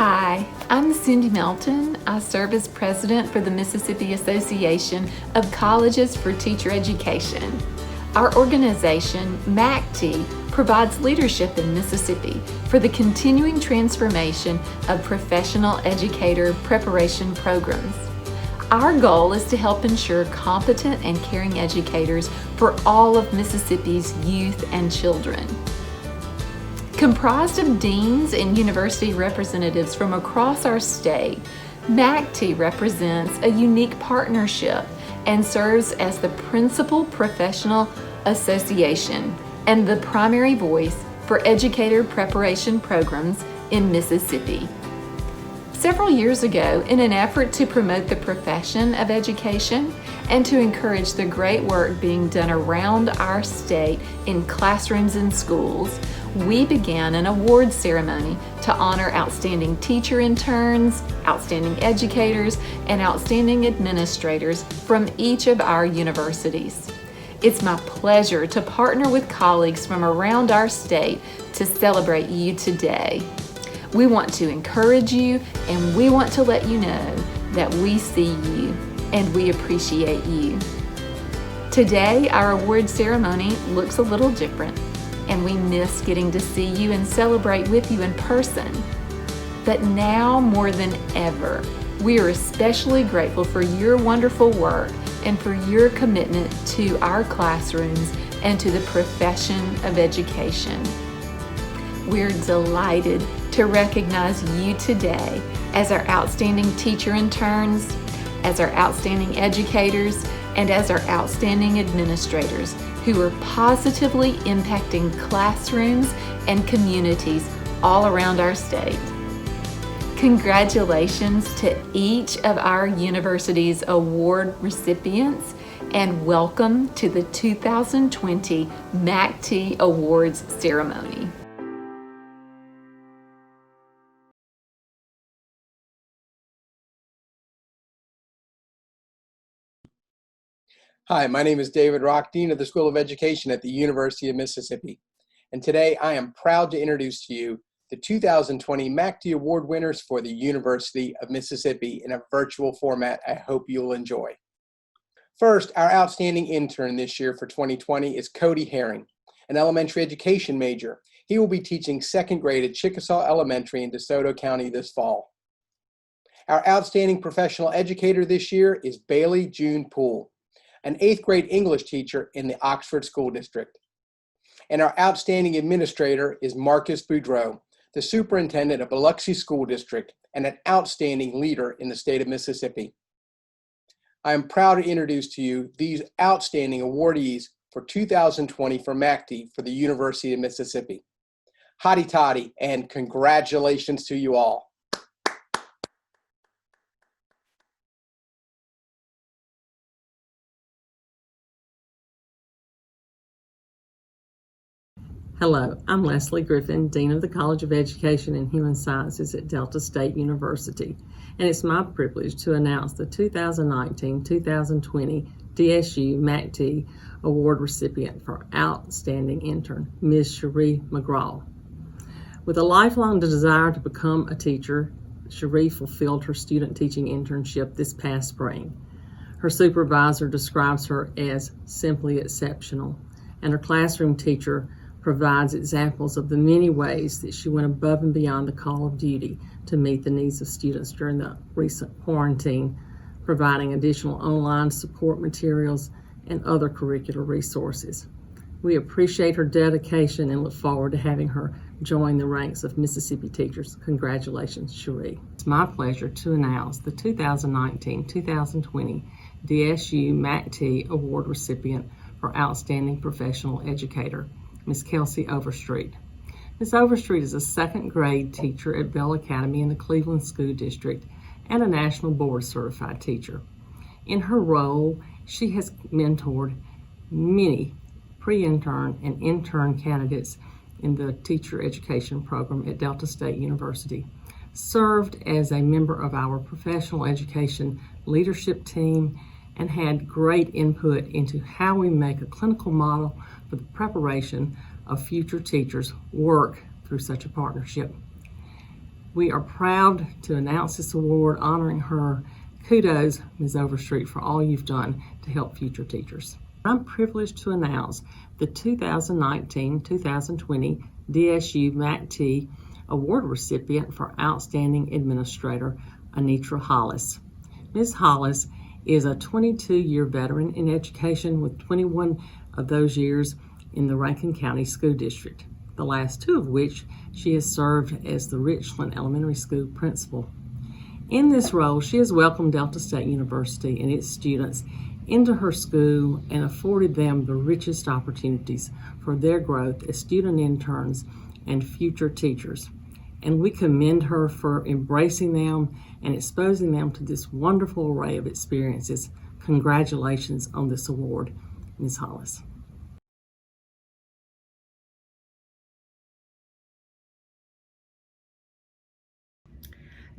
Hi, I'm Cindy Melton. I serve as president for the Mississippi Association of Colleges for Teacher Education. Our organization, MACTE, provides leadership in Mississippi for the continuing transformation of professional educator preparation programs. Our goal is to help ensure competent and caring educators for all of Mississippi's youth and children. Comprised of deans and university representatives from across our state, MACTE represents a unique partnership and serves as the principal professional association and the primary voice for educator preparation programs in Mississippi. Several years ago, in an effort to promote the profession of education and to encourage the great work being done around our state in classrooms and schools, we began an awards ceremony to honor outstanding teacher interns, outstanding educators, and outstanding administrators from each of our universities. It's my pleasure to partner with colleagues from around our state to celebrate you today. We want to encourage you, and we want to let you know that we see you and we appreciate you. Today, our award ceremony looks a little different, and we miss getting to see you and celebrate with you in person. But now more than ever, we are especially grateful for your wonderful work and for your commitment to our classrooms and to the profession of education. We're delighted to recognize you today as our outstanding teacher interns, as our outstanding educators, and as our outstanding administrators who are positively impacting classrooms and communities all around our state. Congratulations to each of our university's award recipients, and welcome to the 2020 MACTE Awards ceremony. Hi, my name is David Rock, Dean of the School of Education at the University of Mississippi. And today I am proud to introduce to you the 2020 MACTE Award winners for the University of Mississippi in a virtual format I hope you'll enjoy. First, our outstanding intern this year for 2020 is Cody Herring, an elementary education major. He will be teaching second grade at Chickasaw Elementary in DeSoto County this fall. Our outstanding professional educator this year is Bailey June Poole, an 8th grade English teacher in the Oxford School District. And our outstanding administrator is Marcus Boudreau, the superintendent of Biloxi School District and an outstanding leader in the state of Mississippi. I am proud to introduce to you these outstanding awardees for 2020 for MACTE for the University of Mississippi. Hotty toddy, and congratulations to you all. Hello, I'm Leslie Griffin, Dean of the College of Education and Human Sciences at Delta State University, and it's my privilege to announce the 2019-2020 DSU MACTE Award recipient for Outstanding Intern, Ms. Cherie McGraw. With a lifelong desire to become a teacher, Cherie fulfilled her student teaching internship this past spring. Her supervisor describes her as simply exceptional, and her classroom teacher provides examples of the many ways that she went above and beyond the call of duty to meet the needs of students during the recent quarantine, providing additional online support materials and other curricular resources. We appreciate her dedication and look forward to having her join the ranks of Mississippi teachers. Congratulations, Cherie. It's my pleasure to announce the 2019-2020 DSU MACTE Award recipient for Outstanding Professional Educator, Ms. Kelsey Overstreet. Ms. Overstreet is a second grade teacher at Bell Academy in the Cleveland School District and a National Board Certified teacher. In her role, she has mentored many pre-intern and intern candidates in the teacher education program at Delta State University, served as a member of our professional education leadership team, and had great input into how we make a clinical model for the preparation of future teachers work through such a partnership. We are proud to announce this award honoring her. Kudos, Ms. Overstreet, for all you've done to help future teachers. I'm privileged to announce the 2019-2020 DSU MACTE Award recipient for Outstanding Administrator, Anitra Hollis. Ms. Hollis is a 22-year veteran in education with 21 of those years in the Rankin County School District, the last 2 of which she has served as the Richland Elementary School principal. In this role, she has welcomed Delta State University and its students into her school and afforded them the richest opportunities for their growth as student interns and future teachers. And we commend her for embracing them and exposing them to this wonderful array of experiences. Congratulations on this award, Ms. Hollis.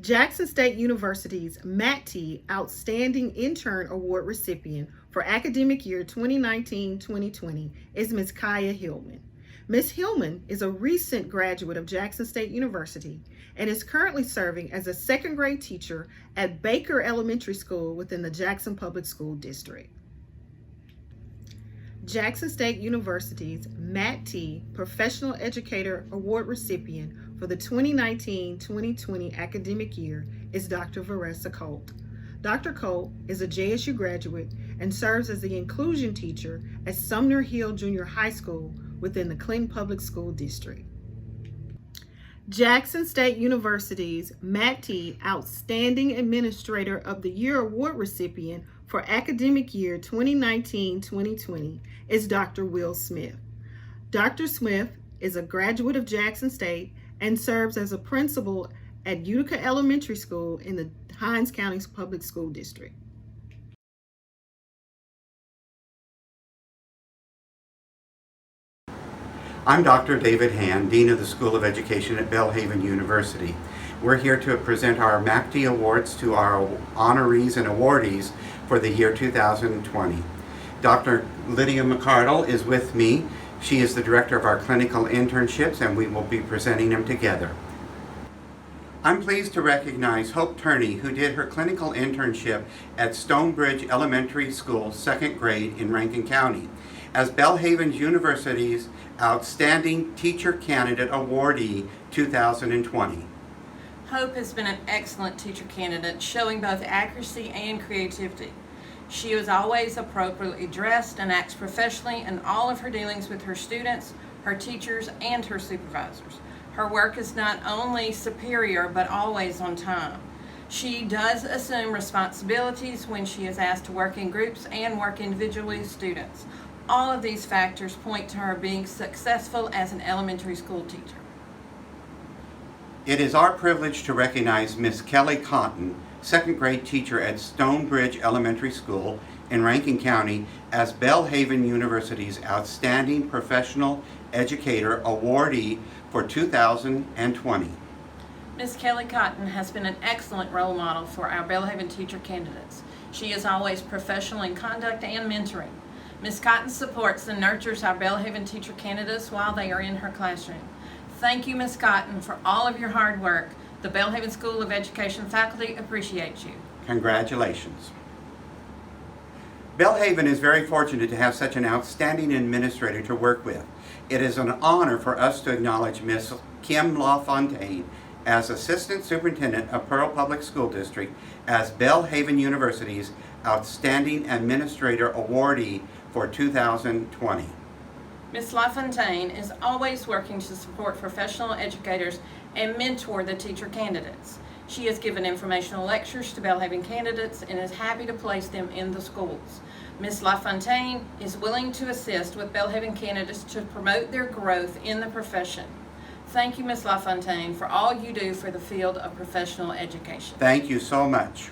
Jackson State University's MACTE Outstanding Intern Award recipient for academic year 2019-2020 is Ms. Kaya Hillman. Ms. Hillman is a recent graduate of Jackson State University and is currently serving as a second grade teacher at Baker Elementary School within the Jackson Public School District. Jackson State University's MACTE Professional Educator Award recipient for the 2019-2020 academic year is Dr. Vanessa Colt. Dr. Colt is a JSU graduate and serves as the inclusion teacher at Sumner Hill Junior High School within the Clinton Public School District. Jackson State University's MACTE Outstanding Administrator of the Year Award recipient for academic year 2019-2020 is Dr. Will Smith. Dr. Smith is a graduate of Jackson State and serves as a principal at Utica Elementary School in the Hinds County Public School District. I'm Dr. David Hand, Dean of the School of Education at Belhaven University. We're here to present our MACTE Awards to our honorees and awardees for the year 2020. Dr. Lydia McCardle is with me. She is the director of our clinical internships, and we will be presenting them together. I'm pleased to recognize Hope Turney, who did her clinical internship at Stonebridge Elementary School, second grade in Rankin County, as Belhaven University's Outstanding Teacher Candidate Awardee 2020. Hope has been an excellent teacher candidate, showing both accuracy and creativity. She was always appropriately dressed and acts professionally in all of her dealings with her students, her teachers, and her supervisors. Her work is not only superior, but always on time. She does assume responsibilities when she is asked to work in groups and work individually with students. All of these factors point to her being successful as an elementary school teacher. It is our privilege to recognize Miss Kelly Cotton, second grade teacher at Stonebridge Elementary School in Rankin County, as Belhaven University's Outstanding Professional Educator Awardee for 2020. Ms. Kelly Cotton has been an excellent role model for our Belhaven teacher candidates. She is always professional in conduct and mentoring. Ms. Cotton supports and nurtures our Belhaven teacher candidates while they are in her classroom. Thank you, Ms. Cotton, for all of your hard work. The Belhaven School of Education faculty appreciates you. Congratulations. Belhaven is very fortunate to have such an outstanding administrator to work with. It is an honor for us to acknowledge Ms. Kim LaFontaine as Assistant Superintendent of Pearl Public School District as Belhaven University's Outstanding Administrator Awardee for 2020. Ms. LaFontaine is always working to support professional educators and mentor the teacher candidates. She has given informational lectures to Belhaven candidates and is happy to place them in the schools. Ms. LaFontaine is willing to assist with Belhaven candidates to promote their growth in the profession. Thank you, Ms. LaFontaine, for all you do for the field of professional education. Thank you so much.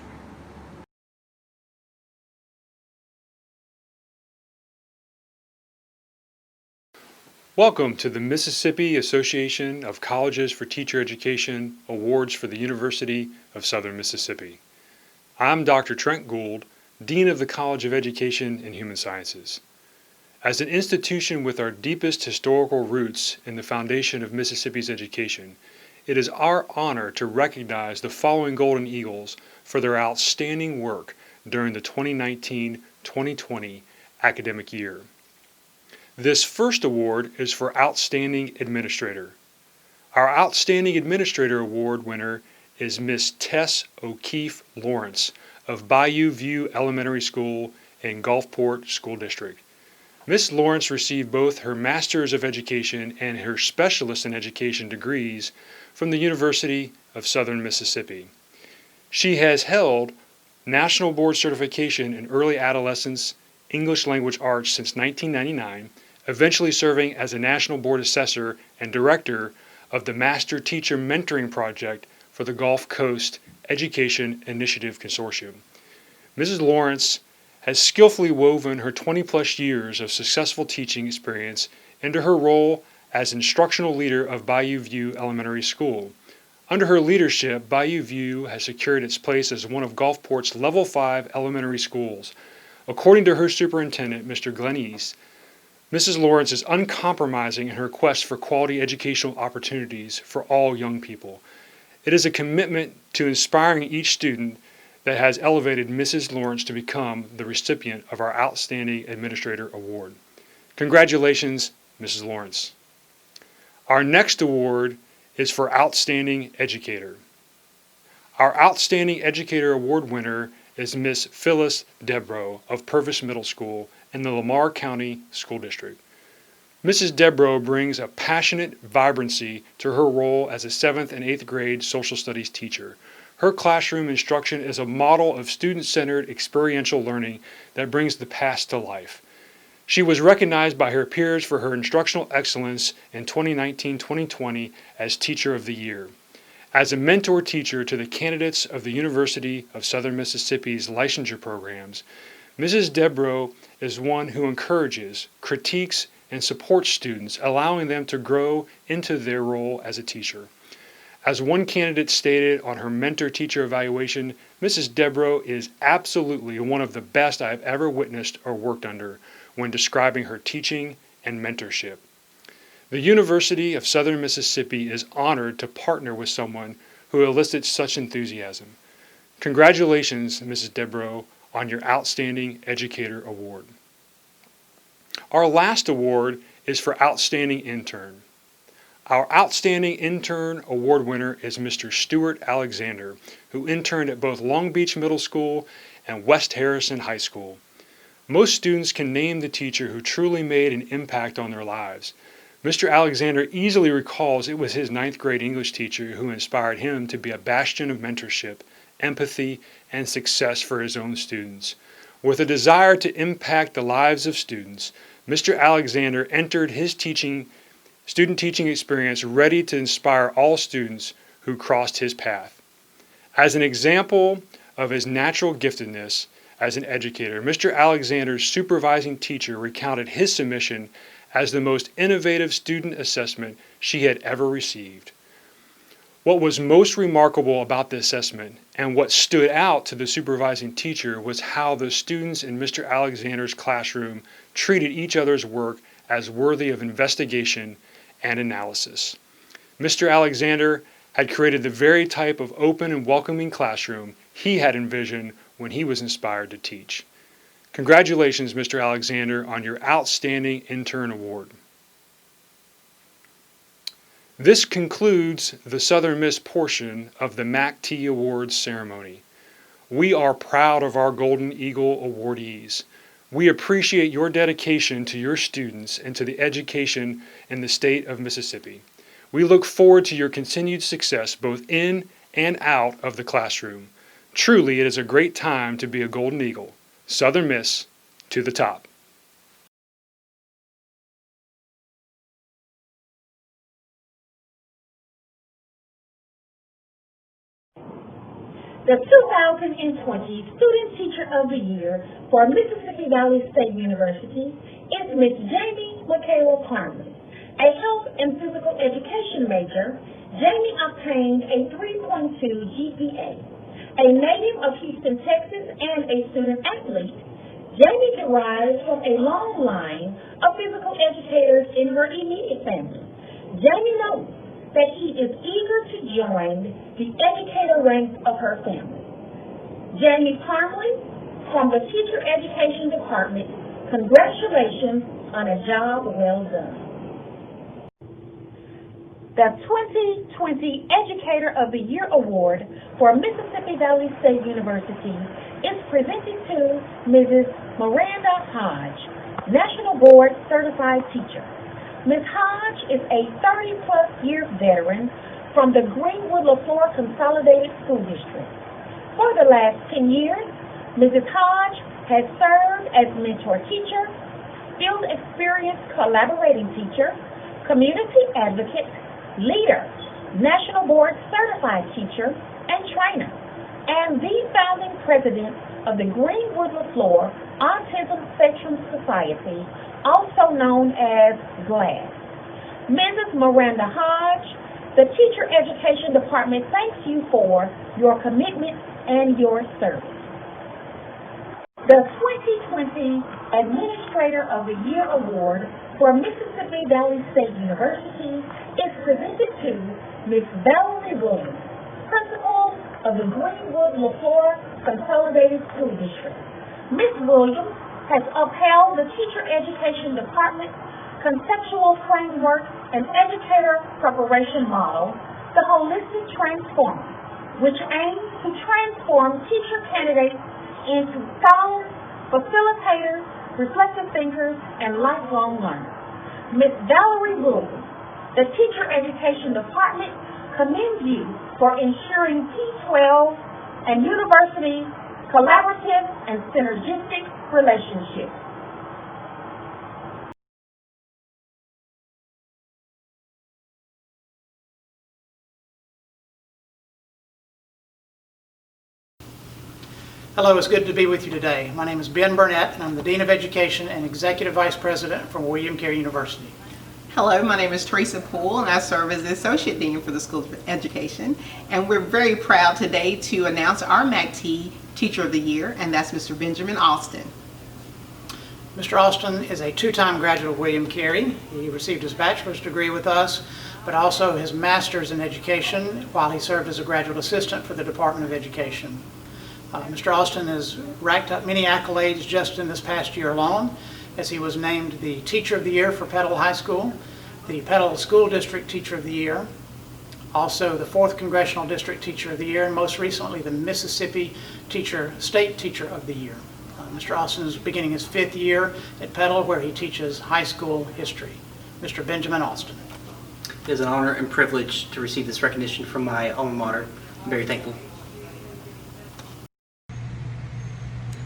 Welcome to the Mississippi Association of Colleges for Teacher Education Awards for the University of Southern Mississippi. I'm Dr. Trent Gould, Dean of the College of Education and Human Sciences. As an institution with our deepest historical roots in the foundation of Mississippi's education, it is our honor to recognize the following Golden Eagles for their outstanding work during the 2019-2020 academic year. This first award is for Outstanding Administrator. Our Outstanding Administrator Award winner is Miss Tess O'Keefe Lawrence of Bayou View Elementary School in Gulfport School District. Miss Lawrence received both her Master's of Education and her Specialist in Education degrees from the University of Southern Mississippi. She has held National Board Certification in Early Adolescence English Language Arts since 1999, eventually serving as a National Board Assessor and Director of the Master Teacher Mentoring Project for the Gulf Coast Education Initiative Consortium. Mrs. Lawrence has skillfully woven her 20-plus years of successful teaching experience into her role as instructional leader of Bayou View Elementary School. Under her leadership, Bayou View has secured its place as one of Gulfport's Level 5 elementary schools. According to her superintendent, Mr. Glenn East, Mrs. Lawrence is uncompromising in her quest for quality educational opportunities for all young people. It is a commitment to inspiring each student that has elevated Mrs. Lawrence to become the recipient of our Outstanding Administrator Award. Congratulations, Mrs. Lawrence. Our next award is for Outstanding Educator. Our Outstanding Educator Award winner is Miss Phyllis Debro of Purvis Middle School in the Lamar County School District. Mrs. Debro brings a passionate vibrancy to her role as a 7th and 8th grade social studies teacher. Her classroom instruction is a model of student-centered experiential learning that brings the past to life. She was recognized by her peers for her instructional excellence in 2019-2020 as Teacher of the Year. As a mentor teacher to the candidates of the University of Southern Mississippi's licensure programs, Mrs. Debro is one who encourages, critiques, and supports students, allowing them to grow into their role as a teacher. As one candidate stated on her mentor-teacher evaluation, Mrs. Debro is absolutely one of the best I have ever witnessed or worked under when describing her teaching and mentorship. The University of Southern Mississippi is honored to partner with someone who elicits such enthusiasm. Congratulations, Mrs. Debro, on your Outstanding Educator Award. Our last award is for Outstanding Intern. Our Outstanding Intern Award winner is Mr. Stuart Alexander, who interned at both Long Beach Middle School and West Harrison High School. Most students can name the teacher who truly made an impact on their lives. Mr. Alexander easily recalls it was his 9th grade English teacher who inspired him to be a bastion of mentorship, empathy, and success for his own students. With a desire to impact the lives of students, Mr. Alexander entered his student teaching experience ready to inspire all students who crossed his path. As an example of his natural giftedness as an educator, Mr. Alexander's supervising teacher recounted his submission as the most innovative student assessment she had ever received. What was most remarkable about the assessment and what stood out to the supervising teacher was how the students in Mr. Alexander's classroom treated each other's work as worthy of investigation and analysis. Mr. Alexander had created the very type of open and welcoming classroom he had envisioned when he was inspired to teach. Congratulations, Mr. Alexander, on your Outstanding Intern Award. This concludes the Southern Miss portion of the MACTE Awards ceremony. We are proud of our Golden Eagle awardees. We appreciate your dedication to your students and to the education in the state of Mississippi. We look forward to your continued success both in and out of the classroom. Truly, it is a great time to be a Golden Eagle. Southern Miss to the top. The 2020 Student Teacher of the Year for Mississippi Valley State University is Miss Jamie Michaela Parley. A health and physical education major, Jamie obtained a 3.2 GPA. A native of Houston, Texas, and a student athlete, Jamie derives from a long line of physical educators in her immediate family. Jamie knows that she is eager to join the educator ranks of her family. Jamie Parmley from the Teacher Education Department, congratulations on a job well done. The 2020 Educator of the Year Award for Mississippi Valley State University is presented to Mrs. Miranda Hodge, National Board Certified Teacher. Ms. Hodge is a 30-plus year veteran from the Greenwood-LaFleur Consolidated School District. For the last 10 years, Mrs. Hodge has served as mentor teacher, field experience collaborating teacher, community advocate, leader, National Board Certified Teacher, and trainer, and the founding president of the Greenwood-LaFleur Autism Spectrum Society, also known as GLAD. Mrs. Miranda Hodge, the Teacher Education Department thanks you for your commitment and your service. The 2020 Administrator of the Year Award for Mississippi Valley State University is presented to Ms. Valerie Williams, Principal of the Greenwood-LaFleur Consolidated School District. Ms. Williams has upheld the Teacher Education Department's conceptual framework and educator preparation model, the Holistic Transformer, which aims to transform teacher candidates into scholars, facilitators, reflective thinkers, and lifelong learners. Ms. Valerie Williams, the Teacher Education Department, commends you for ensuring T12 and university collaborative and synergistic relationships. Hello, it's good to be with you today. My name is Ben Burnett, and I'm the Dean of Education and Executive Vice President from William Carey University. Hello, my name is Teresa Poole, and I serve as the Associate Dean for the School of Education. And we're very proud today to announce our MACTE Teacher of the Year, and that's Mr. Benjamin Austin. Mr. Austin is a two-time graduate of William Carey. He received his bachelor's degree with us, but also his master's in education while he served as a graduate assistant for the Department of Education. Mr. Austin has racked up many accolades just in this past year alone, as he was named the Teacher of the Year for Petal High School, the Petal School District Teacher of the Year, also the 4th Congressional District Teacher of the Year, and most recently the Mississippi State Teacher of the Year. Mr. Austin is beginning his 5th year at Petal, where he teaches high school history. Mr. Benjamin Austin. It is an honor and privilege to receive this recognition from my alma mater. I'm very thankful.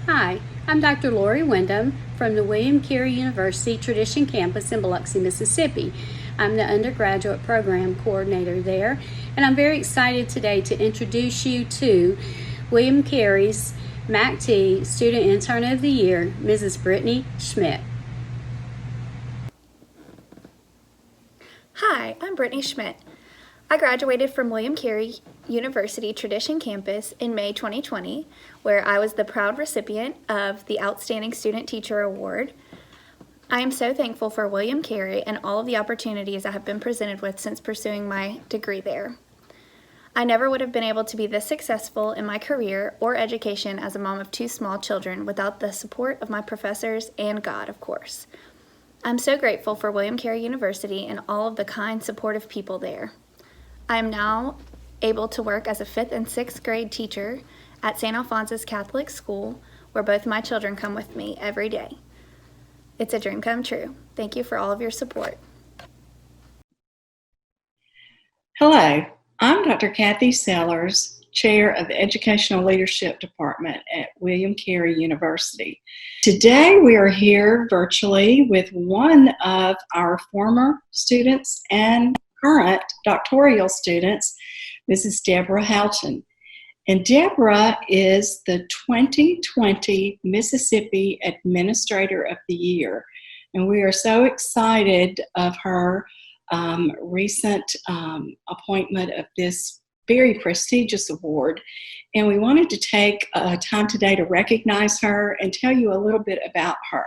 Hi, I'm Dr. Lori Wyndham from the William Carey University Tradition Campus in Biloxi, Mississippi. I'm the undergraduate program coordinator there, and I'm very excited today to introduce you to William Carey's MACTE Student Intern of the Year, Mrs. Brittany Schmidt. Hi, I'm Brittany Schmidt. I graduated from William Carey University Tradition Campus in May 2020, where I was the proud recipient of the Outstanding Student Teacher Award. I am so thankful for William Carey and all of the opportunities I have been presented with since pursuing my degree there. I never would have been able to be this successful in my career or education as a mom of 2 small children without the support of my professors and God, of course. I'm so grateful for William Carey University and all of the kind, supportive people there. I am now able to work as a 5th and 6th grade teacher at St. Alphonsus Catholic School, where both my children come with me every day. It's a dream come true. Thank you for all of your support. Hello, I'm Dr. Kathy Sellers, Chair of the Educational Leadership Department at William Carey University. Today we are here virtually with one of our former students and current doctoral students, Mrs. Deborah Houghton. And Deborah is the 2020 Mississippi Administrator of the Year. And we are so excited of her recent appointment of this very prestigious award. And we wanted to take time today to recognize her and tell you a little bit about her.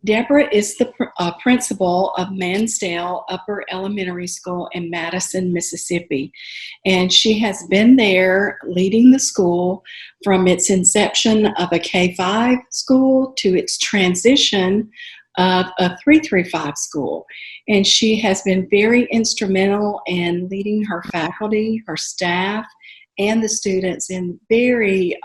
Deborah is the principal of Mansdale Upper Elementary School in Madison, Mississippi, and she has been there leading the school from its inception of a K-5 school to its transition of a 335 school. And she has been very instrumental in leading her faculty, her staff, and the students in very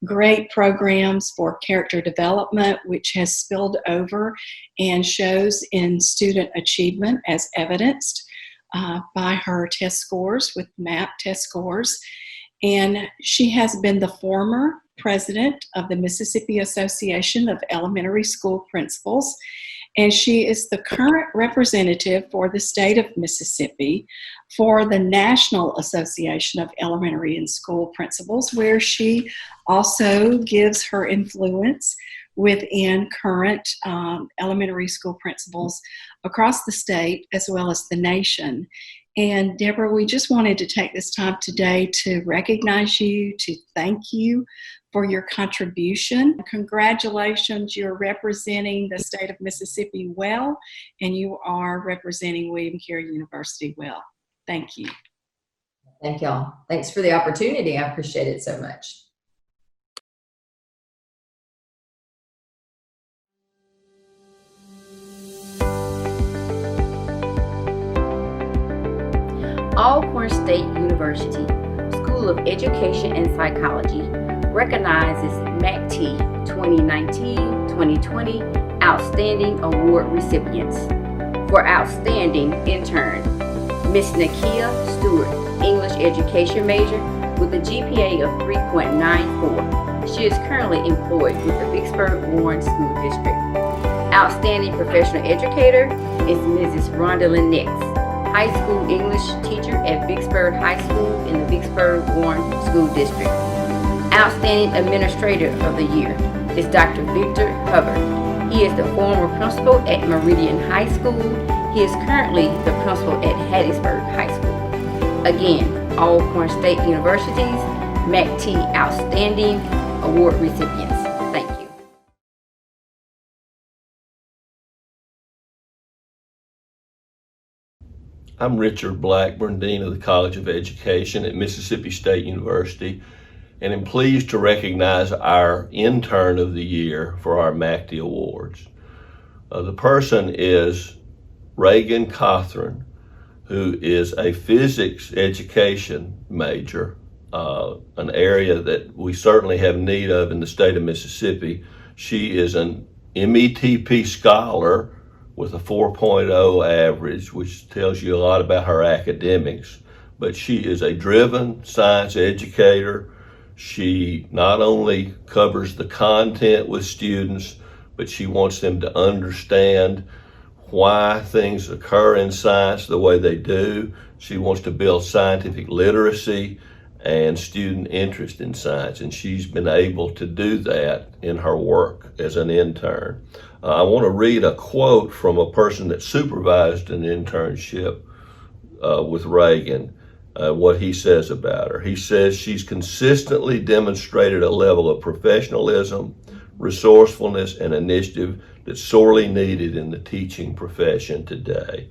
great programs for character development, which has spilled over and shows in student achievement as evidenced by her test scores with MAP test scores. And she has been the former president of the Mississippi Association of Elementary School Principals, and she is the current representative for the state of Mississippi for the National Association of Elementary and School Principals, where she also gives her influence within current elementary school principals across the state as well as the nation. And Deborah, we just wanted to take this time today to recognize you, to thank you for your contribution. Congratulations, you're representing the state of Mississippi well, and you are representing William Carey University well. Thank you. Thank y'all. Thanks for the opportunity. I appreciate it so much. Alcorn State University School of Education and Psychology recognizes MACTE 2019-2020 Outstanding Award recipients. For Outstanding Intern, Miss Nakia Stewart, English education major with a GPA of 3.94. She is currently employed with the Vicksburg Warren School District. Outstanding Professional Educator is Mrs. Rondalyn Nix, High School English teacher at Vicksburg High School in the Vicksburg Warren School District. Outstanding Administrator of the Year is Dr. Victor Hubbard. He is the former principal at Meridian High School. He is currently the principal at Hattiesburg High School. Again, Alcorn State University's MACTE Outstanding Award recipients. Thank you. I'm Richard Blackburn, Dean of the College of Education at Mississippi State University, and am pleased to recognize our Intern of the Year for our MACTE Awards. The person is Reagan Cothran, who is a physics education major, an area that we certainly have need of in the state of Mississippi. She is an METP scholar with a 4.0 average, which tells you a lot about her academics, but she is a driven science educator. She not only covers the content with students, but she wants them to understand why things occur in science the way they do. She wants to build scientific literacy and student interest in science, and she's been able to do that in her work as an intern. I want to read a quote from a person that supervised an internship with Reagan, what he says about her. He says, "She's consistently demonstrated a level of professionalism, resourcefulness, and initiative that's sorely needed in the teaching profession today.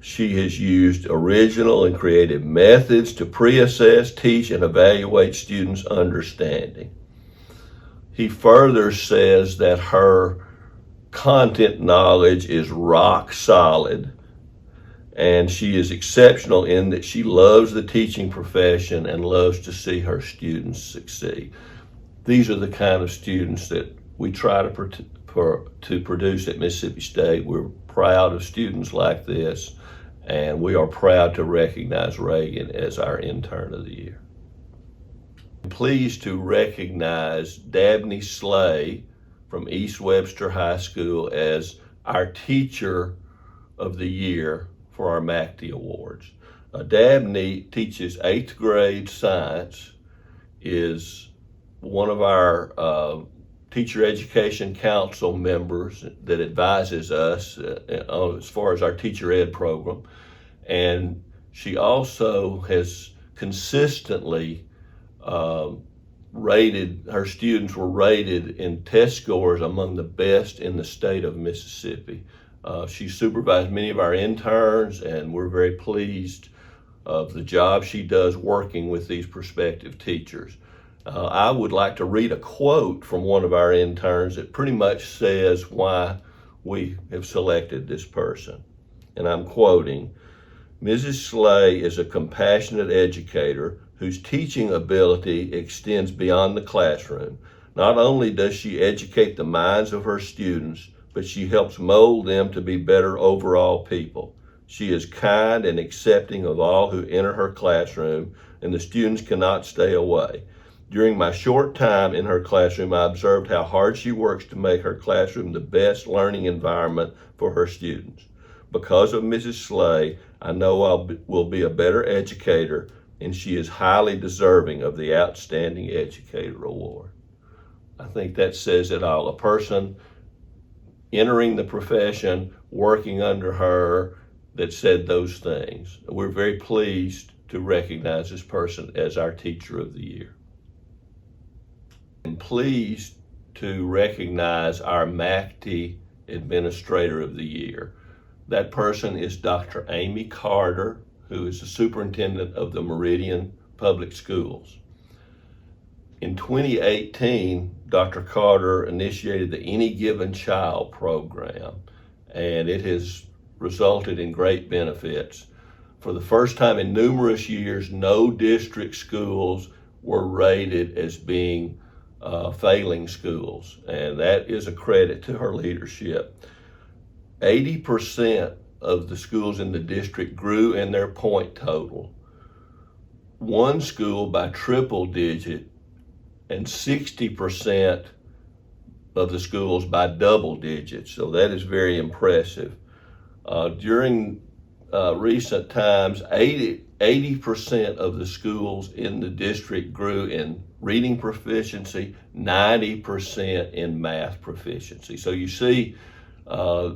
She has used original and creative methods to pre-assess, teach, and evaluate students' understanding." He further says that her content knowledge is rock solid, and she is exceptional in that she loves the teaching profession and loves to see her students succeed. These are the kind of students that we try to produce at Mississippi State. We're proud of students like this, and we are proud to recognize Reagan as our Intern of the Year. I'm pleased to recognize Dabney Slay from East Webster High School as our Teacher of the Year for our MACTE Awards. Dabney teaches 8th grade science, is one of our Teacher Education Council members that advises us as far as our teacher ed program. And she also has consistently her students were rated in test scores among the best in the state of Mississippi. She supervised many of our interns, and we're very pleased of the job she does working with these prospective teachers. I would like to read a quote from one of our interns that pretty much says why we have selected this person. And I'm quoting, "Mrs. Slay is a compassionate educator whose teaching ability extends beyond the classroom. Not only does she educate the minds of her students, but she helps mold them to be better overall people. She is kind and accepting of all who enter her classroom, and the students cannot stay away. During my short time in her classroom, I observed how hard she works to make her classroom the best learning environment for her students. Because of Mrs. Slay, I know I will be a better educator, and she is highly deserving of the Outstanding Educator Award." I think that says it all. A person entering the profession, working under her, that said those things. We're very pleased to recognize this person as our Teacher of the Year. I'm pleased to recognize our MACTE Administrator of the Year. That person is Dr. Amy Carter, who is the superintendent of the Meridian Public Schools. In 2018, Dr. Carter initiated the Any Given Child program, and it has resulted in great benefits. For the first time in numerous years, no district schools were rated as being failing schools, and that is a credit to her leadership. 80% of the schools in the district grew in their point total. One school by triple digit, and 60% of the schools by double digits. So that is very impressive. During recent times, 80% of the schools in the district grew in reading proficiency, 90% in math proficiency. So you see,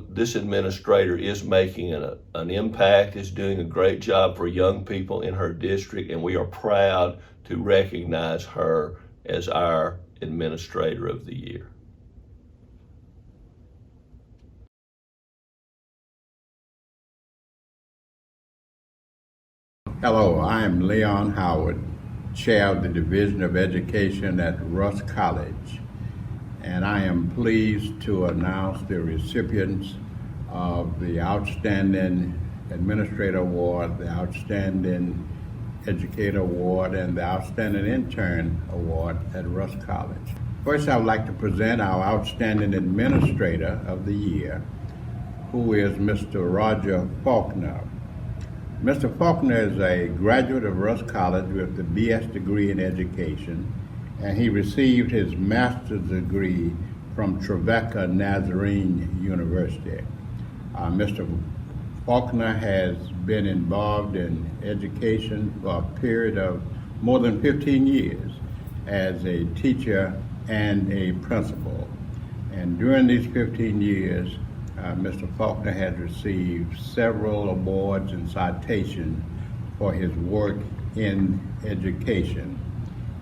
this administrator is making an impact, is doing a great job for young people in her district, and we are proud to recognize her as our Administrator of the Year. Hello, I am Leon Howard, Chair of the Division of Education at Russ College, and I am pleased to announce the recipients of the Outstanding Administrator Award, the Outstanding Educator Award, and the Outstanding Intern Award at Russ College. First, I would like to present our Outstanding Administrator of the Year, who is Mr. Roger Faulkner. Mr. Faulkner is a graduate of Russ College with a BS degree in education, and he received his master's degree from Trevecca Nazarene University. Mr. Faulkner has been involved in education for a period of more than 15 years as a teacher and a principal. And during these 15 years, Mr. Faulkner has received several awards and citations for his work in education.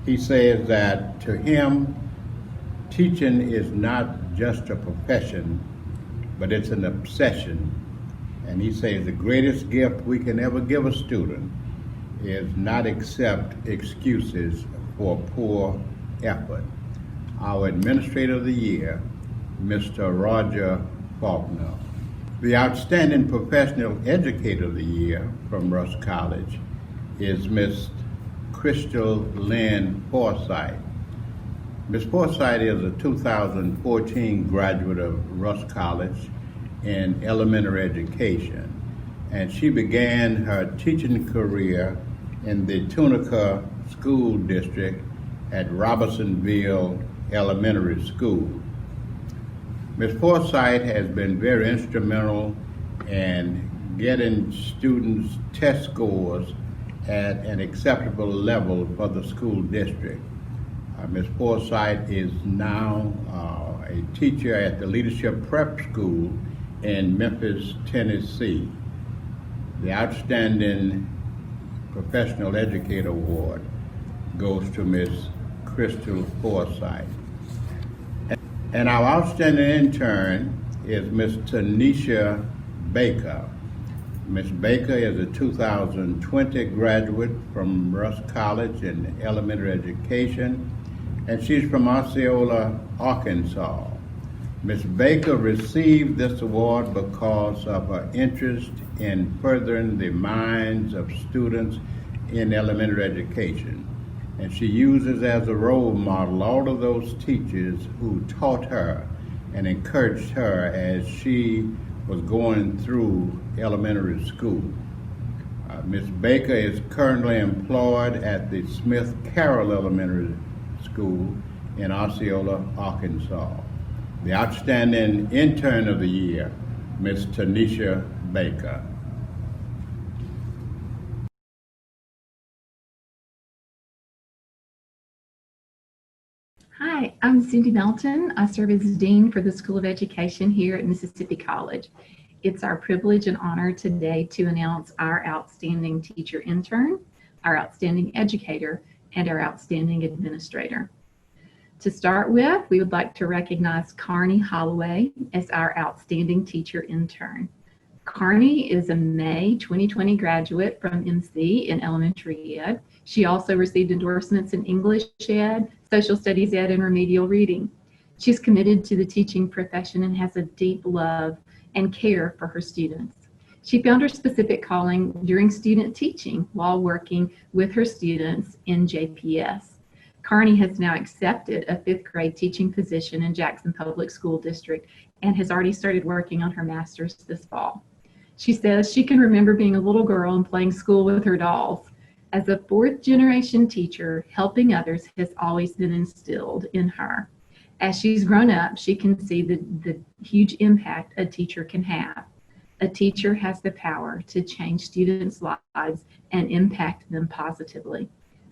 He says that to him, teaching is not just a profession, but it's an obsession. And he says the greatest gift we can ever give a student is not accept excuses for poor effort. Our Administrator of the Year, Mr. Roger Faulkner. The Outstanding Professional Educator of the Year from Russ College is Miss Crystal Lynn Forsythe. Ms. Forsythe is a 2014 graduate of Russ College in elementary education, and she began her teaching career in the Tunica School District at Robertsonville Elementary School. Ms. Forsythe has been very instrumental in getting students' test scores at an acceptable level for the school district. Ms. Forsythe is now a teacher at the Leadership Prep School in Memphis, Tennessee. The Outstanding Professional Educator Award goes to Ms. Crystal Forsythe. And our outstanding intern is Ms. Tanisha Baker. Ms. Baker is a 2020 graduate from Russ College in elementary education, and she's from Osceola, Arkansas. Ms. Baker received this award because of her interest in furthering the minds of students in elementary education. And she uses as a role model all of those teachers who taught her and encouraged her as she was going through elementary school. Ms. Baker is currently employed at the Smith Carroll Elementary School in Osceola, Arkansas. The outstanding intern of the year, Ms. Tanisha Baker. Hi, I'm Cindy Melton. I serve as Dean for the School of Education here at Mississippi College. It's our privilege and honor today to announce our outstanding teacher intern, our outstanding educator, and our outstanding administrator. To start with, we would like to recognize Carney Holloway as our outstanding teacher intern. Carney is a May 2020 graduate from MC in elementary ed. She also received endorsements in English ed, social studies ed, and remedial reading. She's committed to the teaching profession and has a deep love and care for her students. She found her specific calling during student teaching while working with her students in JPS. Carney has now accepted a 5th grade teaching position in Jackson Public School District and has already started working on her master's this fall. She says she can remember being a little girl and playing school with her dolls. As a 4th generation teacher, helping others has always been instilled in her. As she's grown up, she can see the huge impact a teacher can have. A teacher has the power to change students' lives and impact them positively.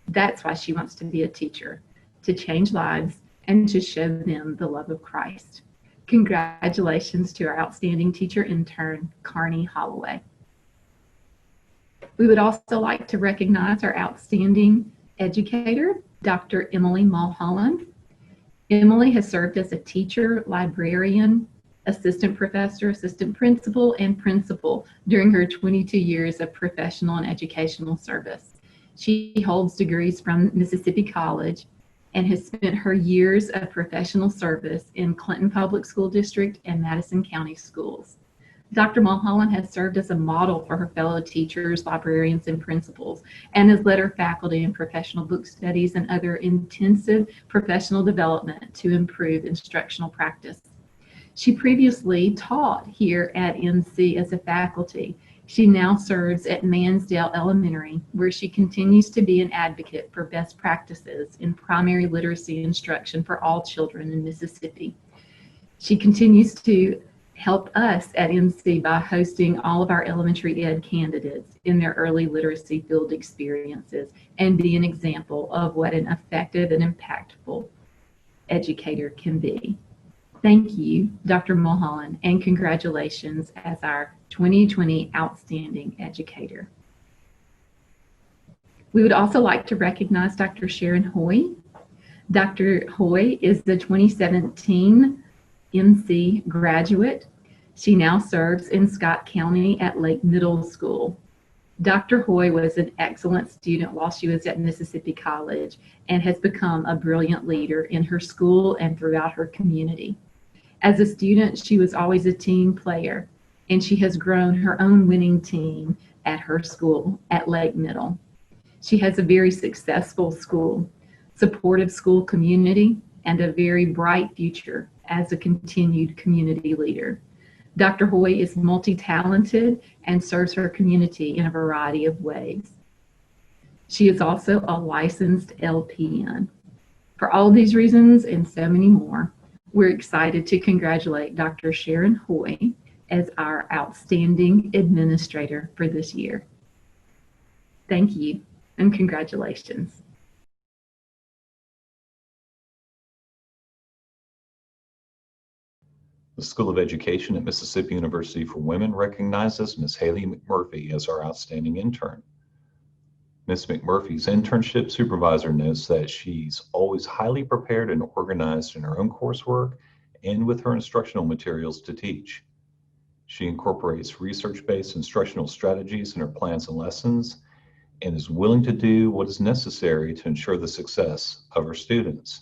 That's why she wants to be a teacher, to change lives and to show them the love of Christ. Congratulations to our outstanding teacher intern, Carney Holloway. We would also like to recognize our outstanding educator, Dr. Emily Mulholland. Emily has served as a teacher, librarian, assistant professor, assistant principal, and principal during her 22 years of professional and educational service. She holds degrees from Mississippi College and has spent her years of professional service in Clinton Public School District and Madison County Schools. Dr. Mulholland has served as a model for her fellow teachers, librarians, and principals, and has led her faculty in professional book studies and other intensive professional development to improve instructional practice. She previously taught here at MC as a faculty. She now serves at Mansdale Elementary, where she continues to be an advocate for best practices in primary literacy instruction for all children in Mississippi. She continues to help us at MC by hosting all of our elementary ed candidates in their early literacy field experiences and be an example of what an effective and impactful educator can be. Thank you, Dr. Mulholland, and congratulations as our 2020 Outstanding Educator. We would also like to recognize Dr. Sharon Hoy. Dr. Hoy is the 2017 MC graduate. She now serves in Scott County at Lake Middle School. Dr. Hoy was an excellent student while she was at Mississippi College and has become a brilliant leader in her school and throughout her community. As a student, she was always a team player, and she has grown her own winning team at her school at Lake Middle. She has a very successful school, supportive school community, and a very bright future as a continued community leader. Dr. Hoy is multi-talented and serves her community in a variety of ways. She is also a licensed LPN. For all these reasons and so many more, we're excited to congratulate Dr. Sharon Hoy as our outstanding administrator for this year. Thank you and congratulations. The School of Education at Mississippi University for Women recognizes Ms. Haley McMurphy as our outstanding intern. Ms. McMurphy's internship supervisor notes that she's always highly prepared and organized in her own coursework and with her instructional materials to teach. She incorporates research-based instructional strategies in her plans and lessons and is willing to do what is necessary to ensure the success of her students.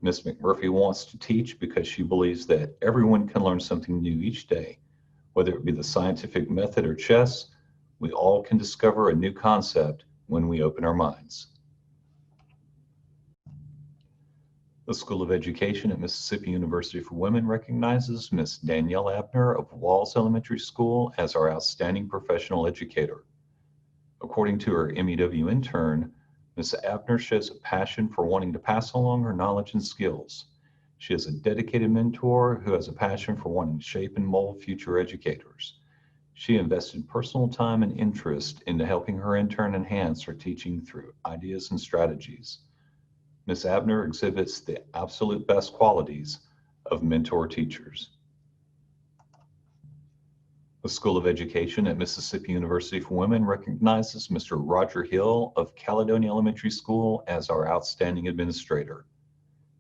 Ms. McMurphy wants to teach because she believes that everyone can learn something new each day. Whether it be the scientific method or chess, we all can discover a new concept when we open our minds. The School of Education at Mississippi University for Women recognizes Ms. Danielle Abner of Walls Elementary School as our outstanding professional educator. According to her MEW intern, Ms. Abner shows a passion for wanting to pass along her knowledge and skills. She is a dedicated mentor who has a passion for wanting to shape and mold future educators. She invested personal time and interest into helping her intern enhance her teaching through ideas and strategies. Ms. Abner exhibits the absolute best qualities of mentor teachers. The School of Education at Mississippi University for Women recognizes Mr. Roger Hill of Caledonia Elementary School as our outstanding administrator.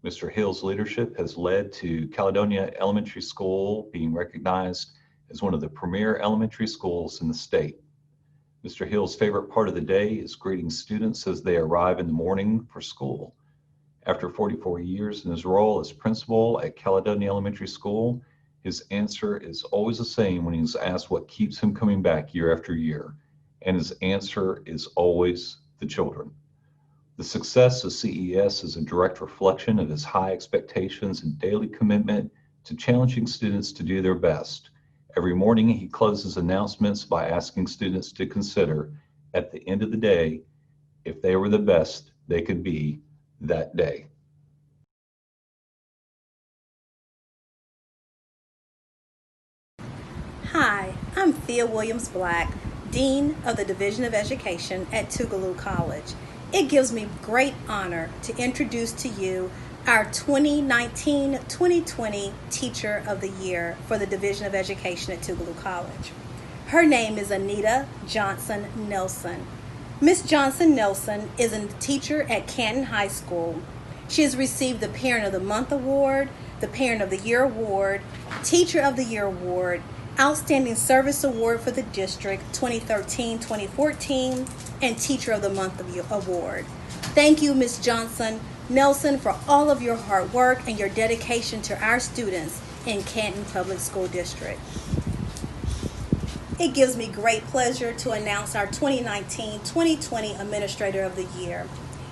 Mr. Hill's leadership has led to Caledonia Elementary School being recognized as one of the premier elementary schools in the state. Mr. Hill's favorite part of the day is greeting students as they arrive in the morning for school. After 44 years in his role as principal at Caledonia Elementary School, his answer is always the same when he's asked what keeps him coming back year after year, and his answer is always the children. The success of CES is a direct reflection of his high expectations and daily commitment to challenging students to do their best. Every morning, he closes announcements by asking students to consider, at the end of the day, if they were the best they could be that day. Hi, I'm Thea Williams-Black, Dean of the Division of Education at Tougaloo College. It gives me great honor to introduce to you our 2019-2020 Teacher of the Year for the Division of Education at Tougaloo College. Her name is Anita Johnson Nelson. Miss Johnson Nelson is a teacher at Canton High School. She has received the Parent of the Month Award, the Parent of the Year Award, Teacher of the Year Award, Outstanding Service Award for the District 2013-2014, and Teacher of the Month Award. Thank you, Ms. Johnson Nelson, for all of your hard work and your dedication to our students in Canton Public School District. It gives me great pleasure to announce our 2019-2020 Administrator of the Year.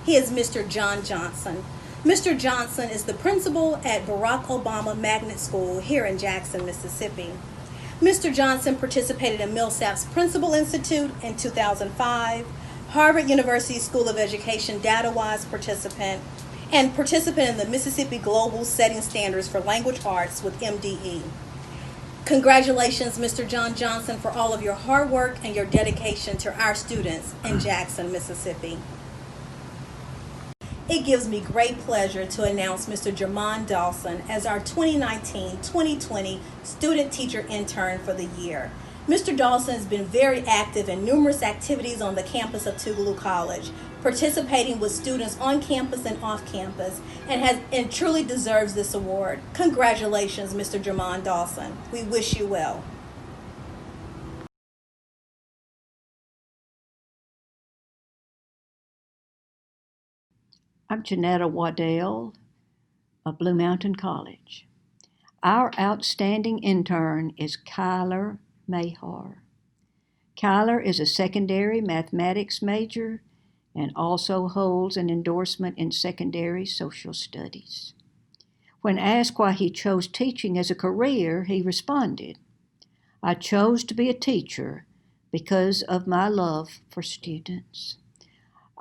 He is Mr. John Johnson. Mr. Johnson is the principal at Barack Obama Magnet School here in Jackson, Mississippi. Mr. Johnson participated in Millsap's Principal Institute in 2005, Harvard University School of Education DataWise participant, and participant in the Mississippi Global Setting Standards for Language Arts with MDE. Congratulations, Mr. John Johnson, for all of your hard work and your dedication to our students in Jackson, Mississippi. It gives me great pleasure to announce Mr. Jermon Dawson as our 2019-2020 Student Teacher Intern for the year. Mr. Dawson has been very active in numerous activities on the campus of Tougaloo College, participating with students on campus and off campus, and truly deserves this award. Congratulations, Mr. Jermon Dawson. We wish you well. I'm Janetta Waddell of Blue Mountain College. Our outstanding intern is Kyler Mahar. Kyler is a secondary mathematics major and also holds an endorsement in secondary social studies. When asked why he chose teaching as a career, he responded, "I chose to be a teacher because of my love for students.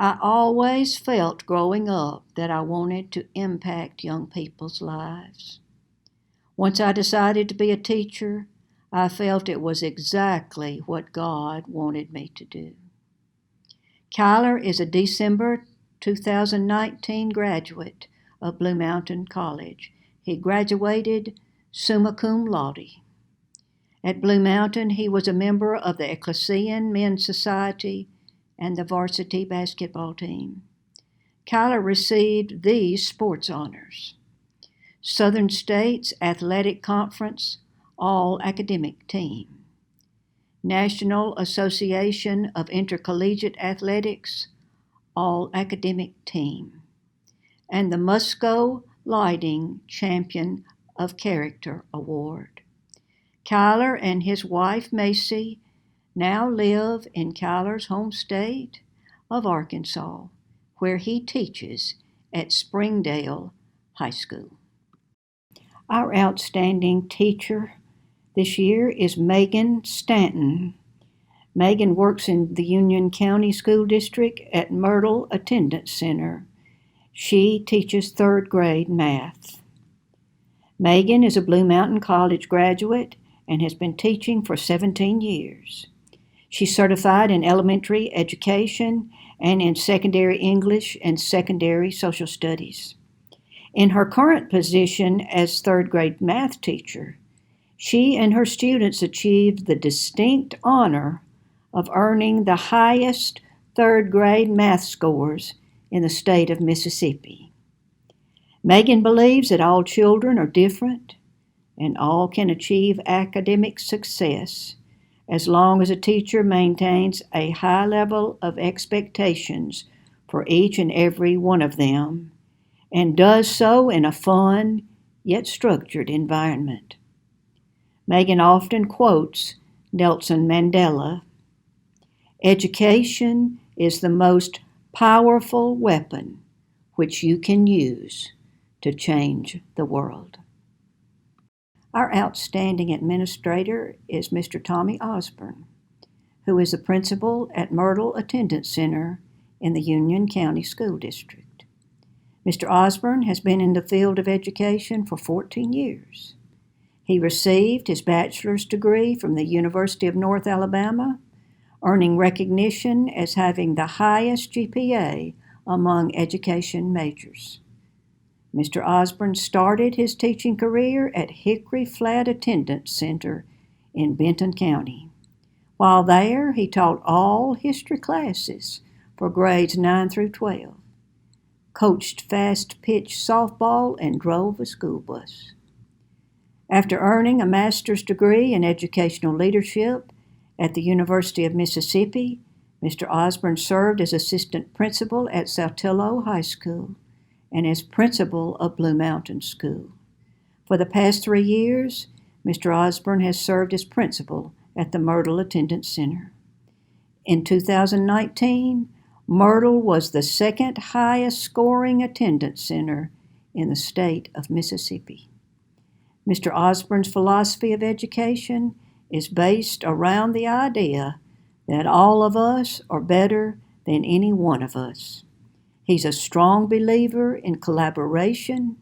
I always felt growing up that I wanted to impact young people's lives. Once I decided to be a teacher, I felt it was exactly what God wanted me to do." Kyler is a December 2019 graduate of Blue Mountain College. He graduated summa cum laude. At Blue Mountain, he was a member of the Ecclesian Men's Society and the varsity basketball team. Kyler received these sports honors: Southern States Athletic Conference All-Academic Team, National Association of Intercollegiate Athletics All-Academic Team, and the Musco Lighting Champion of Character Award. Kyler and his wife Macy now live in Kyler's home state of Arkansas, where he teaches at Springdale High School. Our outstanding teacher this year is Megan Stanton. Megan works in the Union County School District at Myrtle Attendance Center. She teaches third grade math. Megan is a Blue Mountain College graduate and has been teaching for 17 years. She's certified in elementary education and in secondary English and secondary social studies. In her current position as third grade math teacher, she and her students achieved the distinct honor of earning the highest third grade math scores in the state of Mississippi. Megan believes that all children are different and all can achieve academic success as long as a teacher maintains a high level of expectations for each and every one of them, and does so in a fun yet structured environment. Megan often quotes Nelson Mandela, "Education is the most powerful weapon which you can use to change the world." Our outstanding administrator is Mr. Tommy Osborne, who is the principal at Myrtle Attendance Center in the Union County School District. Mr. Osborne has been in the field of education for 14 years. He received his bachelor's degree from the University of North Alabama, earning recognition as having the highest GPA among education majors. Mr. Osborne started his teaching career at Hickory Flat Attendance Center in Benton County. While there, he taught all history classes for grades 9 through 12, coached fast-pitch softball, and drove a school bus. After earning a master's degree in educational leadership at the University of Mississippi, Mr. Osborne served as assistant principal at Saltillo High School and as principal of Blue Mountain School. For the past 3 years, Mr. Osborne has served as principal at the Myrtle Attendance Center. In 2019, Myrtle was the second highest scoring attendance center in the state of Mississippi. Mr. Osborne's philosophy of education is based around the idea that all of us are better than any one of us. He's a strong believer in collaboration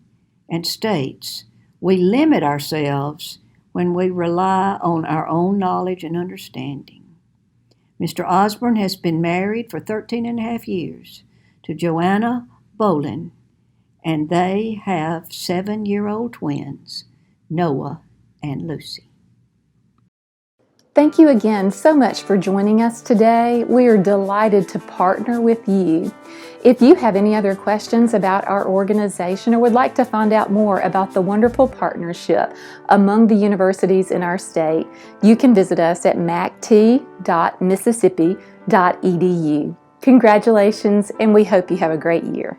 and states we limit ourselves when we rely on our own knowledge and understanding. Mr. Osborne has been married for 13 and a half years to Joanna Bolin, and they have 7-year-old twins, Noah and Lucy. Thank you again so much for joining us today. We are delighted to partner with you. If you have any other questions about our organization or would like to find out more about the wonderful partnership among the universities in our state, you can visit us at macte.mississippi.edu. Congratulations, and we hope you have a great year.